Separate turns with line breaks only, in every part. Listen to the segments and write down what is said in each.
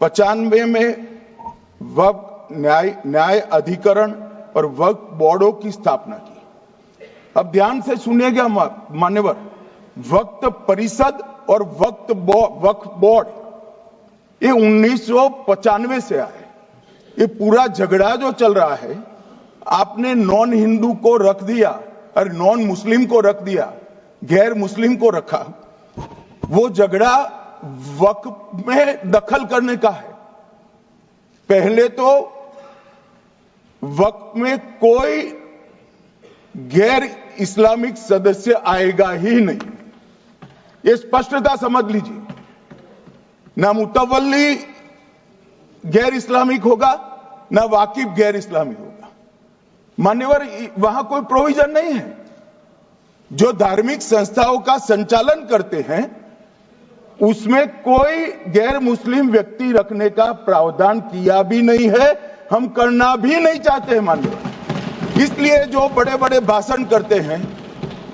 95 में वक्फ न्याय अधिकरण और वक्फ बोर्डों की स्थापना की। अब ध्यान से सुनिएगा मान्यवर, वक्फ परिषद और वक्फ बोर्ड ये 1995 से आए। ये पूरा झगड़ा जो चल रहा है, आपने नॉन हिंदू को रख दिया और नॉन मुस्लिम को रख दिया, गैर मुस्लिम को रखा। वो झगड़ा वक्फ में दखल करने का है। पहले तो वक्फ में कोई गैर इस्लामिक सदस्य आएगा ही नहीं, ये स्पष्टता समझ लीजिए। ना मुतवल्ली गैर इस्लामिक होगा, ना वाकिफ गैर इस्लामिक होगा। मान्यवर, वहां कोई प्रोविजन नहीं है। जो धार्मिक संस्थाओं का संचालन करते हैं उसमें कोई गैर मुस्लिम व्यक्ति रखने का प्रावधान किया भी नहीं है, हम करना भी नहीं चाहते हैं मान्यवर। इसलिए जो बड़े बड़े भाषण करते हैं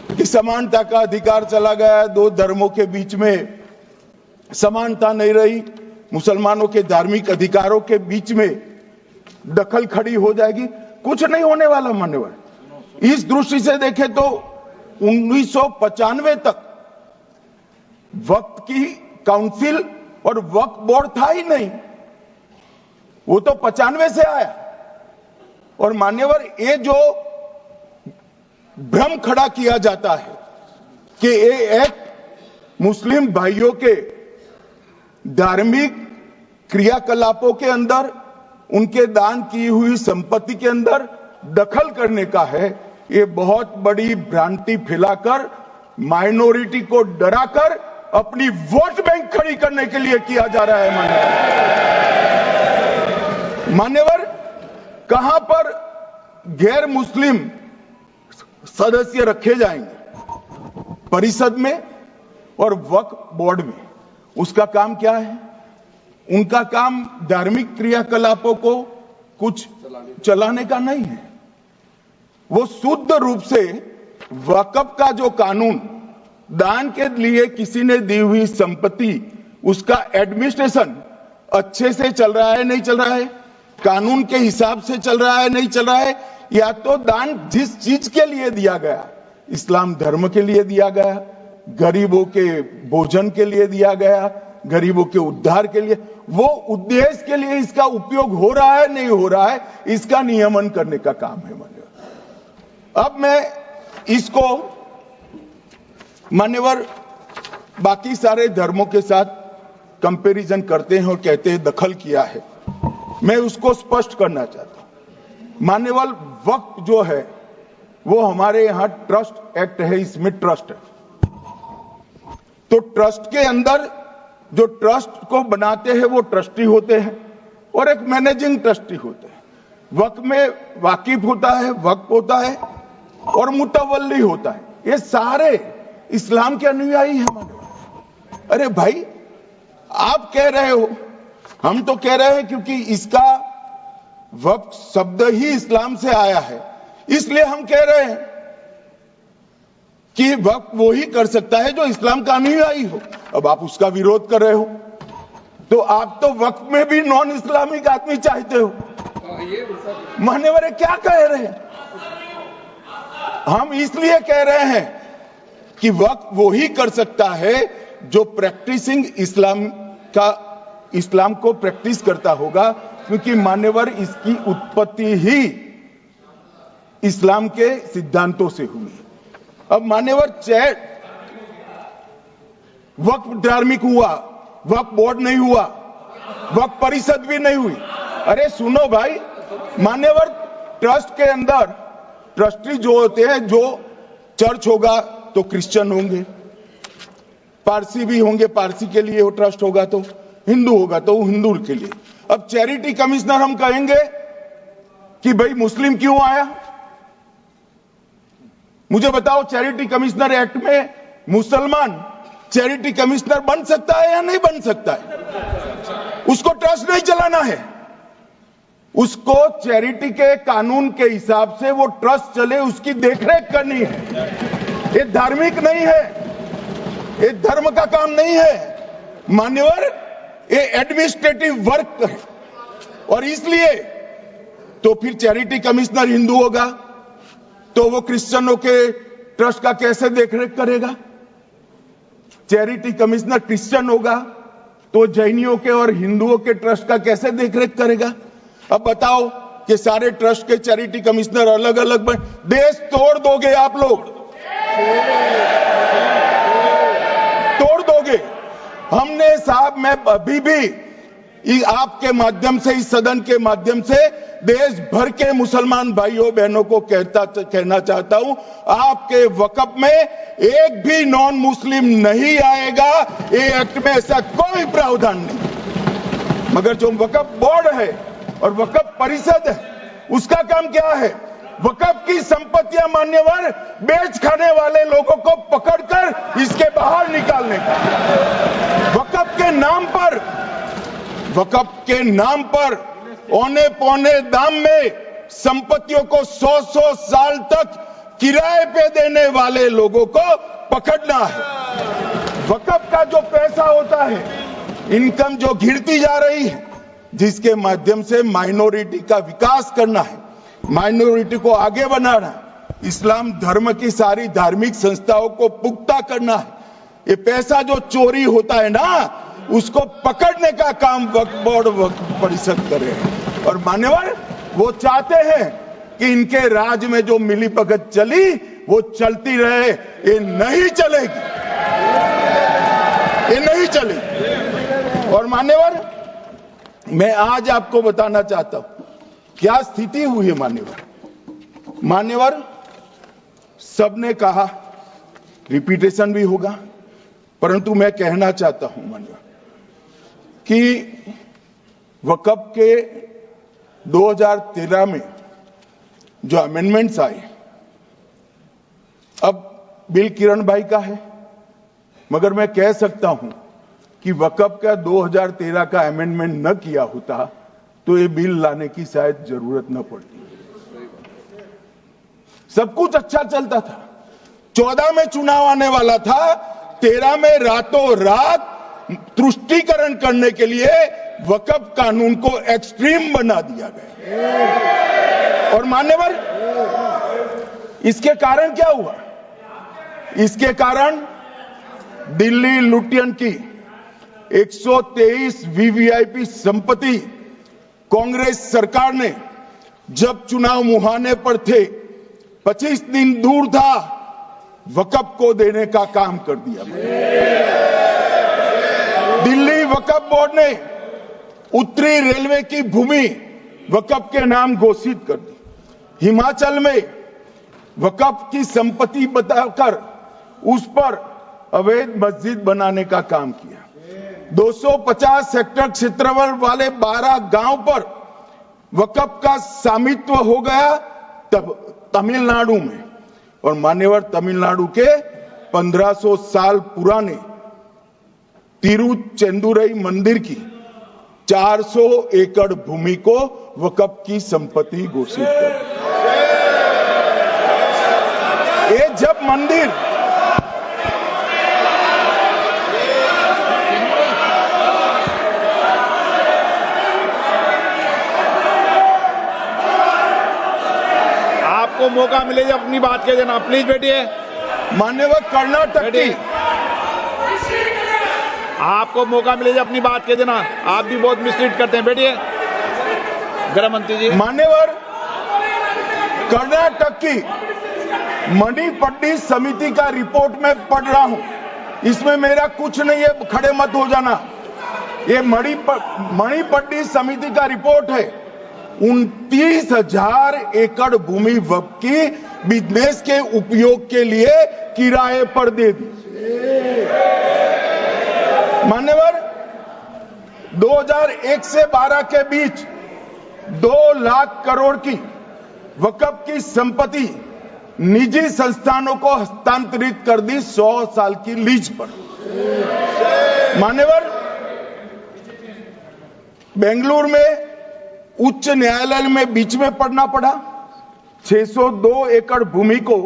कि समानता का अधिकार चला गया, दो धर्मों के बीच में समानता नहीं रही, मुसलमानों के धार्मिक अधिकारों के बीच में दखल खड़ी हो जाएगी, कुछ नहीं होने वाला मान्यवर। इस दृष्टि से देखें तो 1995 तक वक्फ की काउंसिल और वक्फ बोर्ड था ही नहीं, वो तो 95 से आया। और मान्यवर, ये जो भ्रम खड़ा किया जाता है कि ये एक मुस्लिम भाइयों के धार्मिक क्रियाकलापों के अंदर, उनके दान की हुई संपत्ति के अंदर दखल करने का है, ये बहुत बड़ी भ्रांति फैलाकर माइनॉरिटी को डराकर अपनी वोट बैंक खड़ी करने के लिए किया जा रहा है मान्यवर। कहां पर गैर मुस्लिम सदस्य रखे जाएंगे? परिषद में और वक्फ बोर्ड में। उसका काम क्या है? उनका काम धार्मिक क्रियाकलापों को कुछ चलाने का नहीं है। वो शुद्ध रूप से वक्फ का जो कानून, दान के लिए किसी ने दी हुई संपत्ति, उसका एडमिनिस्ट्रेशन अच्छे से चल रहा है नहीं चल रहा है, कानून के हिसाब से चल रहा है नहीं चल रहा है, या तो दान जिस चीज के लिए दिया गया, इस्लाम धर्म के लिए दिया गया, गरीबों के भोजन के लिए दिया गया, गरीबों के उद्धार के लिए, वो उद्देश्य के लिए इसका उपयोग हो रहा है नहीं हो रहा है, इसका नियमन करने का काम है मान्यवर। अब मैं इसको मान्यवर बाकी सारे धर्मों के साथ कंपैरिजन करते हैं और कहते हैं दखल किया है, मैं उसको स्पष्ट करना चाहता हूं। मान्यवर, वक्फ जो है वो हमारे यहां ट्रस्ट एक्ट है, इसमें ट्रस्ट है। तो ट्रस्ट के अंदर जो ट्रस्ट को बनाते हैं वो ट्रस्टी होते हैं और एक मैनेजिंग ट्रस्टी होते हैं। वक्फ में वाकिफ होता है, वक्फ होता है और मुतवल्ली होता है। ये सारे इस्लाम के अनुयायी हैं मानो। अरे भाई, आप कह रहे हो, हम तो कह रहे हैं क्योंकि इसका वक्फ शब्द ही इस्लाम से आया है, इसलिए हम कह रहे हैं कि वक्फ वो ही कर सकता है जो इस्लाम का अनुयायी हो। अब आप उसका विरोध कर रहे हो, तो आप तो वक्फ में भी नॉन इस्लामिक आदमी चाहते हो। मान्यवर, क्या कह रहे हैं? हम इसलिए कह रहे हैं कि वक्फ वो ही कर सकता है जो प्रैक्टिसिंग इस्लाम को प्रैक्टिस करता होगा, क्योंकि मान्यवर इसकी उत्पत्ति ही इस्लाम के सिद्धांतों से हुई। अब मान्यवर, वक्फ धार्मिक हुआ, वक्फ बोर्ड नहीं हुआ, वक्फ परिषद भी नहीं हुई। अरे सुनो भाई, मान्यवर, ट्रस्ट के अंदर ट्रस्टी जो होते हैं, जो चर्च होगा तो क्रिश्चियन होंगे, पारसी भी होंगे, पारसी के लिए वो ट्रस्ट होगा, तो हिंदू होगा तो हिंदू के लिए। अब चैरिटी कमिश्नर हम कहेंगे कि भाई मुस्लिम क्यों आया? मुझे बताओ, चैरिटी कमिश्नर एक्ट में मुसलमान चैरिटी कमिश्नर बन सकता है या नहीं बन सकता है? उसको ट्रस्ट नहीं चलाना है, उसको चैरिटी के कानून के हिसाब से वो ट्रस्ट चले, उसकी देखरेख करनी है। ये धार्मिक नहीं है, ये धर्म का काम नहीं है। मान्यवर, ये एडमिनिस्ट्रेटिव वर्क है, और इसलिए तो फिर चैरिटी कमिश्नर हिंदू होगा तो वो क्रिश्चियनों के ट्रस्ट का कैसे देखरेख करेगा? चैरिटी कमिश्नर क्रिश्चियन होगा तो जैनियों के और हिंदुओं के ट्रस्ट का कैसे देखरेख करेगा? अब बताओ कि सारे ट्रस्ट के चैरिटी कमिश्नर अलग अलग देश तोड़ दोगे आप लोग, तोड़ दोगे। हमने साहब, मैं अभी भी आपके माध्यम से, इस सदन के माध्यम से देश भर के मुसलमान भाइयों बहनों को कहना चाहता हूं, आपके वक्फ में एक भी नॉन मुस्लिम नहीं आएगा। ये एक्ट में ऐसा कोई प्रावधान नहीं। मगर जो वक्फ बोर्ड है और वक्फ परिषद है, उसका काम क्या है? वक्फ की संपत्तियां मान्यवर बेच खाने वाले लोगों को पकड़कर इसके बाहर निकालने का। वक्फ के नाम पर औने पौने दाम में संपत्तियों को 100 साल तक किराए पे देने वाले लोगों को पकड़ना है। वक्फ का जो पैसा होता है, इनकम जो गिरती जा रही है, जिसके माध्यम से माइनॉरिटी का विकास करना है, माइनॉरिटी को आगे बढ़ाना है, इस्लाम धर्म की सारी धार्मिक संस्थाओं को पुख्ता करना है। ये पैसा जो चोरी होता है ना, उसको पकड़ने का काम वक्फ बोर्ड, वक्फ परिषद करे। और मान्यवर, वो चाहते हैं कि इनके राज में जो मिलीभगत चली वो चलती रहे। ये नहीं चलेगी, ये नहीं चलेगी। और मान्यवर, मैं आज आपको बताना चाहता हूं क्या स्थिति हुई है। मान्यवर, सबने कहा, रिपीटेशन भी होगा, परंतु मैं कहना चाहता हूं मान्यवर कि वक्फ के 2013 में जो अमेंडमेंट्स आए, अब बिल किरण भाई का है, मगर मैं कह सकता हूं कि वक्फ का 2013 का अमेंडमेंट न किया होता तो ये बिल लाने की शायद जरूरत न पड़ती। सब कुछ अच्छा चलता था। 14 में चुनाव आने वाला था, 13 में रातों रात तुष्टीकरण करने के लिए वक्फ कानून को एक्सट्रीम बना दिया गया। और मान्यवर, इसके कारण क्या हुआ? इसके कारण दिल्ली लुटियन की 123 वीवीआईपी संपत्ति कांग्रेस सरकार ने जब चुनाव मुहाने पर थे, 25 दिन दूर था, वक्फ को देने का काम कर दिया। दिल्ली वक्फ बोर्ड ने उत्तरी रेलवे की भूमि वक्फ के नाम घोषित कर दी। हिमाचल में वक्फ की संपत्ति बताकर उस पर अवैध मस्जिद बनाने का काम किया। 250 हेक्टेयर क्षेत्रफल वाले 12 गांव पर वक्फ का स्वामित्व हो गया तब तमिलनाडु में। और मान्यवर, तमिलनाडु के 1500 साल पुराने तिरुचेंदुरई मंदिर की 400 एकड़ भूमि को वक्फ की संपत्ति घोषित कर। ये जब मंदिर
आपको मौका मिले जब अपनी बात कह देना, प्लीज बैठिए।
मान्यवर, कर्नाटक की,
आपको मौका मिले जब अपनी बात कह देना। आप भी बहुत मिसलीड करते हैं, बैठिए। गृह मंत्री जी।
मान्यवर, कर्नाटक की मणिपट्टी समिति का रिपोर्ट में पढ़ रहा हूं, इसमें मेरा कुछ नहीं है, खड़े मत हो जाना। ये मणिपट्टी समिति का रिपोर्ट है। 29,000 एकड़ भूमि वक्फ की बिजनेस के उपयोग के लिए किराए पर दे दी। मान्यवर, 2001 से 12 के बीच 2 लाख करोड़ की वक्फ की संपत्ति निजी संस्थानों को हस्तांतरित कर दी 100 साल की लीज पर। मान्यवर, बेंगलुरु में उच्च न्यायालय में बीच में पढ़ना पड़ा, 602 एकड़ भूमि को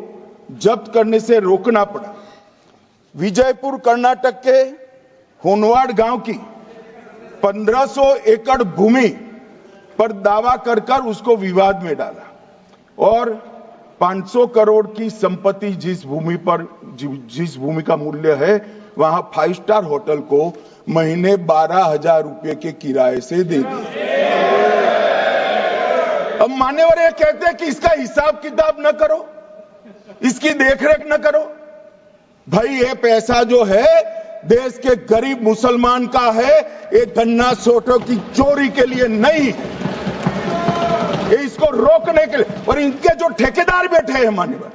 जब्त करने से रोकना पड़ा। विजयपुर कर्नाटक के होनवाड़ गांव की 1500 एकड़ भूमि पर दावा कर उसको विवाद में डाला और 500 करोड़ की संपत्ति जिस भूमि का मूल्य है वहां 5 स्टार होटल को महीने 12,000 रुपए के किराए से दे दिया। अब मान्यवर ये कहते हैं कि इसका हिसाब किताब न करो, इसकी देखरेख न करो। भाई ये पैसा जो है देश के गरीब मुसलमान का है, ये गन्ना सोटों की चोरी के लिए नहीं, ये इसको रोकने के लिए। और इनके जो ठेकेदार बैठे हैं मान्यवर,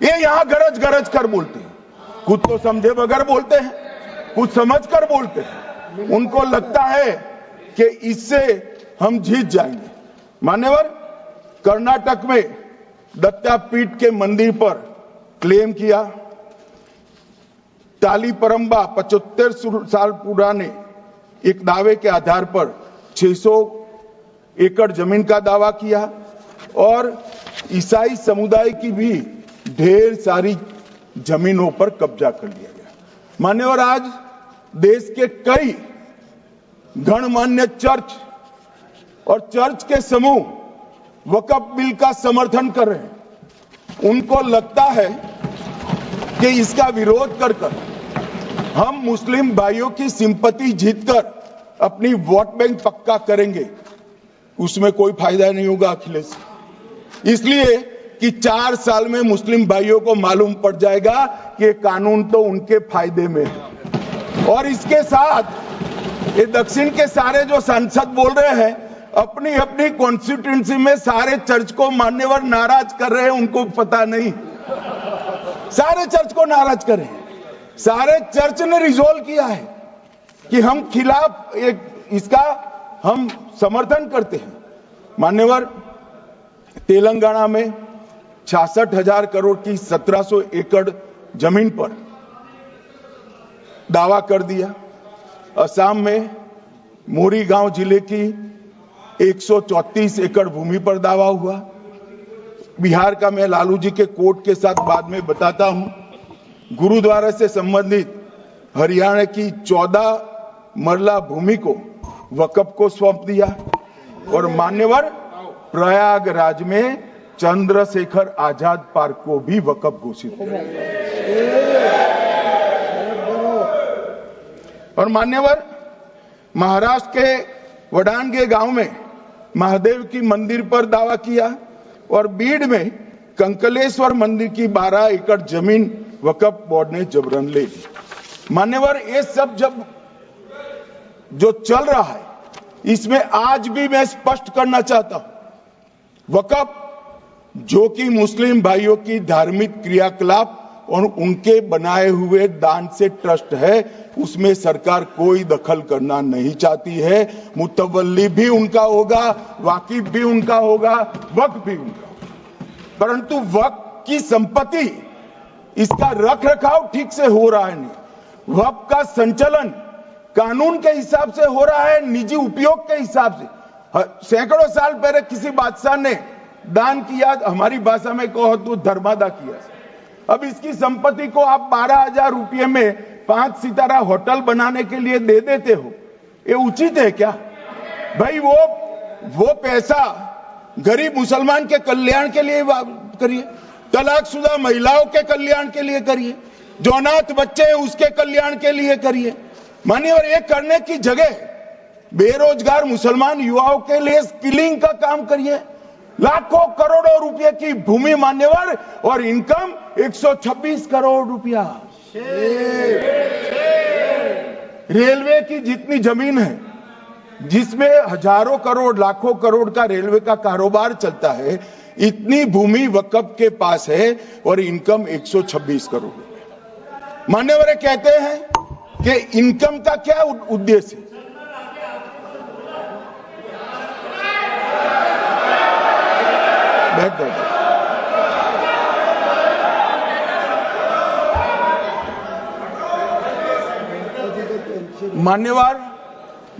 ये यहां गरज गरज कर बोलते हैं, कुछ तो समझे बगैर बोलते हैं, कुछ समझ कर बोलते हैं। उनको लगता है कि इससे हम जीत जाएंगे। मान्यवर, कर्नाटक में दत्तापीठ के मंदिर पर क्लेम किया, टालीपरंबा 75 साल पुराने एक दावे के आधार पर 600 एकड़ जमीन का दावा किया और ईसाई समुदाय की भी ढेर सारी जमीनों पर कब्जा कर लिया गया। मान्यवर, आज देश के कई गणमान्य चर्च और चर्च के समूह वक्फ बिल का समर्थन कर रहे हैं। उनको लगता है कि इसका विरोध कर हम मुस्लिम भाइयों की सिंपैथी जीतकर अपनी वोट बैंक पक्का करेंगे, उसमें कोई फायदा नहीं होगा अखिलेश। इसलिए कि 4 साल में मुस्लिम भाइयों को मालूम पड़ जाएगा कि कानून तो उनके फायदे में है। और इसके साथ ये दक्षिण के सारे जो सांसद बोल रहे हैं, अपनी अपनी कॉन्स्टिट्यूएंसी में सारे चर्च को मान्यवर नाराज कर रहे हैं, उनको पता नहीं। सारे चर्च को नाराज कर रहे हैं। सारे चर्च ने रिजोल्व किया है कि हम खिलाफ इसका हम समर्थन करते हैं। मान्यवर, तेलंगाना में 66,000 करोड़ की 1700 एकड़ जमीन पर दावा कर दिया। असम में मोरीगांव जिले की 134 एकड़ भूमि पर दावा हुआ। बिहार का मैं लालू जी के कोर्ट के साथ बाद में बताता हूं। गुरुद्वारा से संबंधित हरियाणा की 14 मरला भूमि को वक्फ को सौंप दिया। और मान्यवर, प्रयागराज में चंद्रशेखर आजाद पार्क को भी वक्फ घोषित किया। और मान्यवर, महाराष्ट्र के वडानगे गांव में महादेव की मंदिर पर दावा किया और बीड में कंकलेश्वर मंदिर की 12 एकड़ जमीन वक्फ बोर्ड ने जबरन ले ली। मान्यवर, ये सब जब जो चल रहा है, इसमें आज भी मैं स्पष्ट करना चाहता हूं, वक्फ जो कि मुस्लिम भाइयों की धार्मिक क्रियाकलाप और उनके बनाए हुए दान से ट्रस्ट है, उसमें सरकार कोई दखल करना नहीं चाहती है। मुतवल्ली भी उनका होगा, वाकिफ भी उनका होगा, वक्फ भी उनका होगा। परंतु वक्फ की संपत्ति, इसका रख रखाव ठीक से हो रहा है नहीं। वक्फ का संचालन कानून के हिसाब से हो रहा है, निजी उपयोग के हिसाब से। सैकड़ों साल पहले किसी बादशाह ने दान किया, हमारी भाषा में कहो तो धर्मादा किया। अब इसकी संपत्ति को आप 12,000 रुपये में 5 सितारा होटल बनाने के लिए दे देते हो, ये उचित है क्या? भाई वो पैसा गरीब मुसलमान के कल्याण के लिए करिए, तलाकशुदा महिलाओं के कल्याण के लिए करिए, जो अनाथ बच्चे हैं उसके कल्याण के लिए करिए। मान्यवर, ये करने की जगह बेरोजगार मुसलमान युवाओं के लिए स्किलिंग का काम करिए। लाखों करोड़ों रुपए की भूमि मान्यवर, और इनकम 126 करोड़ रुपया। रेलवे की जितनी जमीन है, जिसमें हजारों करोड़ लाखों करोड़ का रेलवे का कारोबार चलता है, इतनी भूमि वक्फ के पास है और इनकम 126 करोड़। मान्यवर कहते हैं कि इनकम का क्या उद्देश्य है? बैठ बैठ मान्यवर,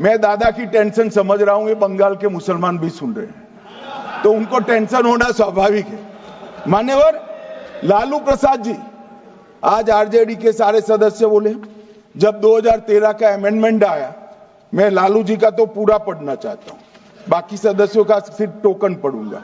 मैं दादा की टेंशन समझ रहा हूं, ये बंगाल के मुसलमान भी सुन रहे हैं, तो उनको टेंशन होना स्वाभाविक है। मान्यवर, लालू प्रसाद जी, आज आरजेडी के सारे सदस्य बोले, जब 2013 का अमेंडमेंट आया मैं लालू जी का तो पूरा पढ़ना चाहता हूं, बाकी सदस्यों का सिर्फ टोकन पढ़ूंगा।